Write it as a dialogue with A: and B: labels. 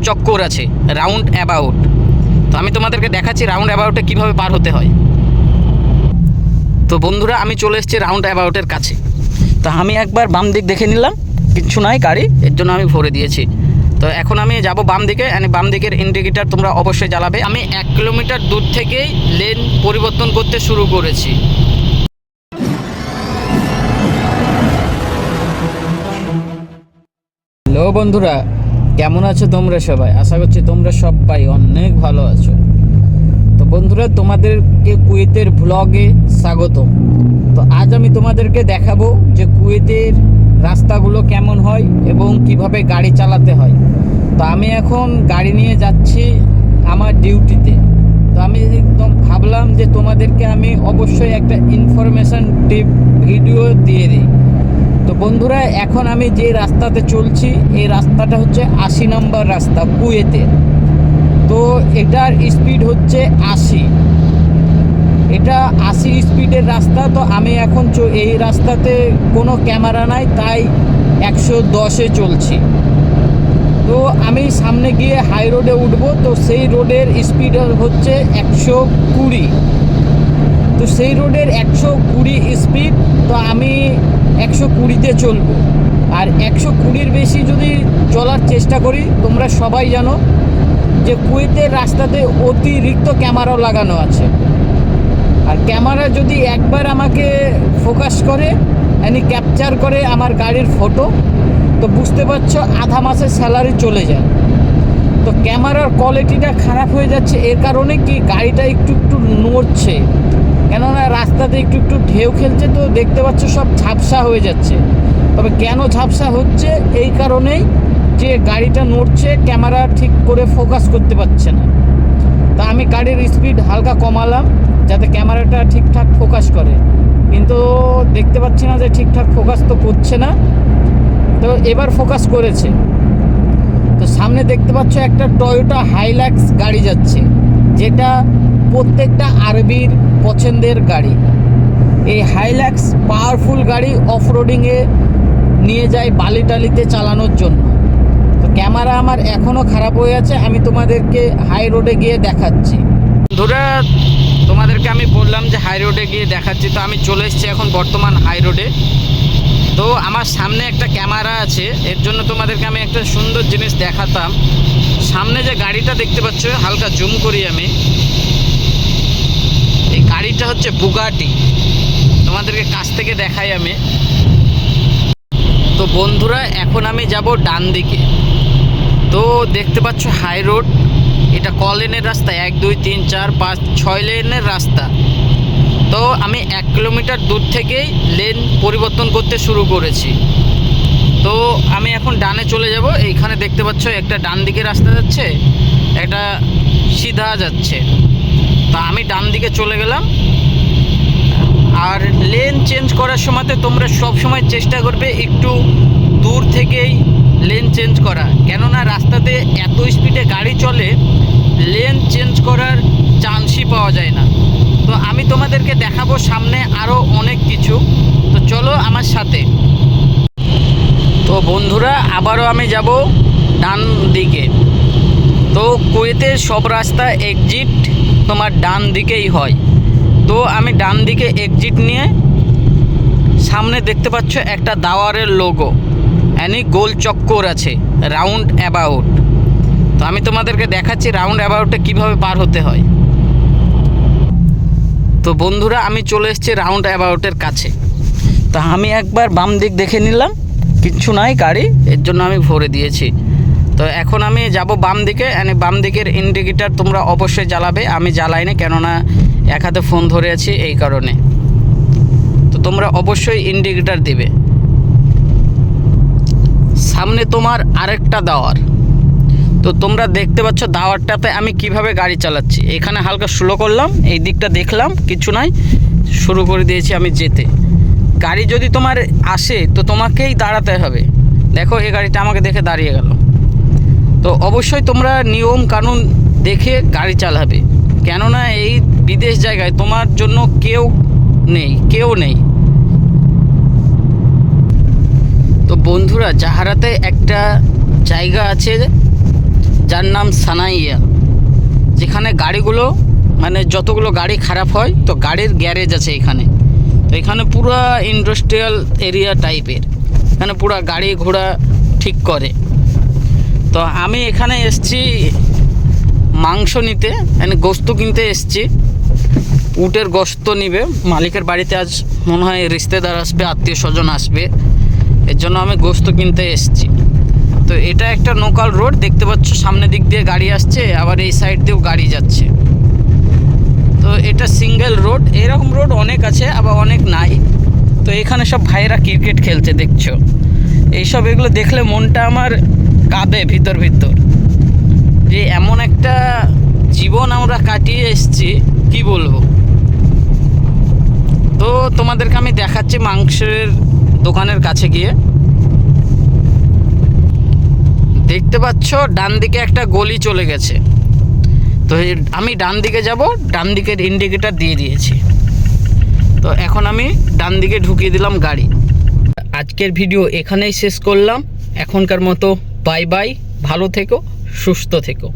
A: চক্কর আছে, round about. তো আমি তোমাদেরকে দেখাচ্ছি রাউন্ড অ্যাবাউটে কীভাবে পার হতে হয়। তো বন্ধুরা, আমি চলে এসেছি রাউন্ড অ্যাবাউটের কাছে। তো আমি একবার বাম দিক দেখে নিলাম, কিচ্ছু নাই গাড়ি, এর জন্য আমি ভরে দিয়েছি। তো এখন আমি যাব বাম দিকে, বাম দিকের ইন্ডিকেটার তোমরা অবশ্যই জ্বালাবে। আমি 1 কিলোমিটার দূর থেকেই লেন পরিবর্তন করতে শুরু করেছি। হ্যালো বন্ধুরা, কেমন আছো তোমরা সবাই? আশা করছি তোমরা সবাই অনেক ভালো আছো। তো বন্ধুরা, তোমাদেরকে কুয়েতের ব্লগে স্বাগতম। তো আজ আমি তোমাদেরকে দেখাবো যে কুয়েতের রাস্তাগুলো কেমন হয় এবং কিভাবে গাড়ি চালাতে হয়। তো আমি এখন গাড়ি নিয়ে যাচ্ছি আমার ডিউটিতে। তো আমি একদম ভাবলাম যে তোমাদেরকে আমি অবশ্যই একটা ইনফরমেশান টিপ ভিডিও দিয়ে দিই। তো বন্ধুরা, এখন আমি যে রাস্তাতে চলছি এই রাস্তাটা হচ্ছে 80 নম্বর রাস্তা কুয়েতের। তো এটার স্পিড হচ্ছে 80, এটা 80 স্পিডের রাস্তা। তো আমি এখন এই রাস্তাতে কোনো ক্যামেরা নাই, তাই 110-এ চলছি। তো আমি সামনে গিয়ে হাই রোডে উঠবো, তো সেই রোডের স্পিড হচ্ছে 120। তো সেই রোডের 120 স্পিড, তো আমি 120-তে চলবো। আর 120-র বেশি যদি চলার চেষ্টা করি, তোমরা সবাই জানো যে কুয়েতের রাস্তাতে অতিরিক্ত ক্যামেরাও লাগানো আছে। আর ক্যামেরা যদি একবার আমাকে ফোকাস করে, ক্যাপচার করে আমার গাড়ির ফটো, তো বুঝতে পারছো আধা মাসের স্যালারি চলে যায়। তো ক্যামেরার কোয়ালিটিটা খারাপ হয়ে যাচ্ছে এর কারণে কি গাড়িটা একটু একটু নড়ছে, কেননা রাস্তাতে একটু একটু ঢেউ খেলছে। তো দেখতে পাচ্ছ সব ঝাপসা হয়ে যাচ্ছে। তবে কেন ঝাপসা হচ্ছে? এই কারণেই যে গাড়িটা নড়ছে, ক্যামেরা ঠিক করে ফোকাস করতে পারছে না। তা আমি গাড়ির স্পিড হালকা কমালাম যাতে ক্যামেরাটা ঠিকঠাক ফোকাস করে, কিন্তু দেখতে পাচ্ছি না যে ঠিকঠাক ফোকাস তো করছে না। তো এবার ফোকাস করেছে। তো সামনে দেখতে পাচ্ছ একটা টয়োটা হাইলাক্স গাড়ি যাচ্ছে, যেটা প্রত্যেকটা আরবির পছন্দের গাড়ি। এই হাইলাক্স পাওয়ারফুল গাড়ি, অফ রোডিংয়ে নিয়ে যায় বালি টালিতে চালানোর জন্য। তো ক্যামেরা আমার এখনও খারাপ হয়ে আছে, আমি তোমাদেরকে হাই রোডে গিয়ে দেখাচ্ছি। বন্ধুরা, তোমাদেরকে আমি বললাম যে হাই রোডে গিয়ে দেখাচ্ছি। তো আমি চলে এসেছি এখন বর্তমান হাই রোডে। তো আমার সামনে একটা ক্যামেরা আছে, এর জন্য তোমাদেরকে আমি একটা সুন্দর জিনিস দেখাতাম। সামনে যে গাড়িটা দেখতে পাচ্ছ, হালকা জুম করি আমি, এই গাড়িটা হচ্ছে বুগাটি। তোমাদেরকে কাছ থেকে দেখাই আমি। তো বন্ধুরা, এখন আমি যাব ডান দিকে। তো দেখতে পাচ্ছ হাই রোড, এটা ক লেনের রাস্তা? 1 2 3 4 5 6 লেনের রাস্তা। তো আমি 1 কিলোমিটার দূর থেকেই লেন পরিবর্তন করতে শুরু করেছি। তো আমি এখন ডানে চলে যাব। এইখানে দেখতে পাচ্ছ একটা ডান দিকে রাস্তা যাচ্ছে, একটা সিধা যাচ্ছে। তা আমি ডান দিকে চলে গেলাম। আর লেন চেঞ্জ করার সময়তে তোমরা সব সময় চেষ্টা করবে একটু দূর থেকেই লেন চেঞ্জ করা, কেননা রাস্তাতে এত স্পিডে গাড়ি চলে, লেন চেঞ্জ করার চান্সই পাওয়া যায় না। তো আমি তোমাদেরকে দেখাবো সামনে আরও অনেক কিছু। তো চলো আমার সাথে। তো বন্ধুরা, আবারও আমি যাব ডান দিকে। তো কুয়েতের সব রাস্তা এক্সিট তোমার ডান দিকেই হয়। তো আমি ডান দিকে এক্সিট নিয়ে সামনে দেখতে পাচ্ছ একটা দাওয়ারের লোগো, গোল চক্কর আছে, রাউন্ড অ্যাবাউট। তো আমি তোমাদেরকে দেখাচ্ছি রাউন্ড অ্যাবাউটে কীভাবে পার হতে হয়। তো বন্ধুরা, আমি চলে এসেছি রাউন্ড অ্যাবাউটের কাছে। তা আমি একবার বাম দিক দেখে নিলাম, কিচ্ছু নাই গাড়ি, এর জন্য আমি ভরে দিয়েছি। তো এখন আমি যাব বাম দিকে, বাম দিকের ইন্ডিকেটার তোমরা অবশ্যই জ্বালাবে। আমি জ্বালাইনি, কেননা এক হাতে ফোন ধরে আছি এই কারণে। তো তোমরা অবশ্যই ইন্ডিকেটার দিবে। সামনে তোমার আরেকটা দাওয়ার। তো তোমরা দেখতে পাচ্ছ দাওয়ারটাতে আমি কিভাবে গাড়ি চালাচ্ছি। এখানে হালকা স্লো করলাম, এই দিকটা দেখলাম কিছু নাই, শুরু করে দিয়েছি আমি যেতে। গাড়ি যদি তোমার আসে তো তোমাকেই দাঁড়াতে হবে। দেখো এই গাড়িটা আমাকে দেখে দাঁড়িয়ে গেল। তো অবশ্যই তোমরা নিয়ম কানুন দেখে গাড়ি চালাবে, কেননা এই বিদেশ জায়গায় তোমার জন্য কেউ নেই। তো বন্ধুরা, জাহারাতে একটা জায়গা আছে যার নাম সানাইয়া, যেখানে গাড়িগুলো মানে যতগুলো গাড়ি খারাপ হয় তো গাড়ির গ্যারেজ আছে এখানে। তো এখানে পুরো ইন্ডাস্ট্রিয়াল এরিয়া টাইপের, এখানে পুরো গাড়ি ঘোড়া ঠিক করে। তো আমি এখানে এসছি মাংস নিতে, মানে গোস্ত কিনতে এসছি। উটের গোস্ত নিবে মালিকের বাড়িতে, আজ মনে হয় রিশতেদার আসবে, আত্মীয় স্বজন আসবে, এর জন্য আমি গোস্ত কিনতে এসছি। তো এটা একটা লোকাল রোড, দেখতে পাচ্ছ সামনের দিক দিয়ে গাড়ি আসছে, আবার এই সাইড দিয়েও গাড়ি যাচ্ছে। তো এটা সিঙ্গেল রোড, এরকম রোড অনেক আছে আবার অনেক নাই। তো এখানে সব ভাইয়েরা ক্রিকেট খেলছে দেখছো, এইসব এগুলো দেখলে মনটা আমার কাঁদে ভিতর ভিতর, যে এমন একটা জীবন আমরা কাটিয়ে এসেছি কি বলবো। তো তোমাদেরকে আমি দেখাচ্ছি মাংসের দোকানের কাছে গিয়ে। দেখতে পাচ্ছ ডান দিকে একটা গলি চলে গেছে, তো আমি ডান দিকে যাব, ডান দিকের ইন্ডিকেটার দিয়ে দিয়েছি। তো এখন আমি ডান দিকে ঢুকিয়ে দিলাম গাড়ি। আজকের ভিডিও এখানেই শেষ করলাম, এখনকার মতো বাই বাই, ভালো থেকো, সুস্থ থেকো।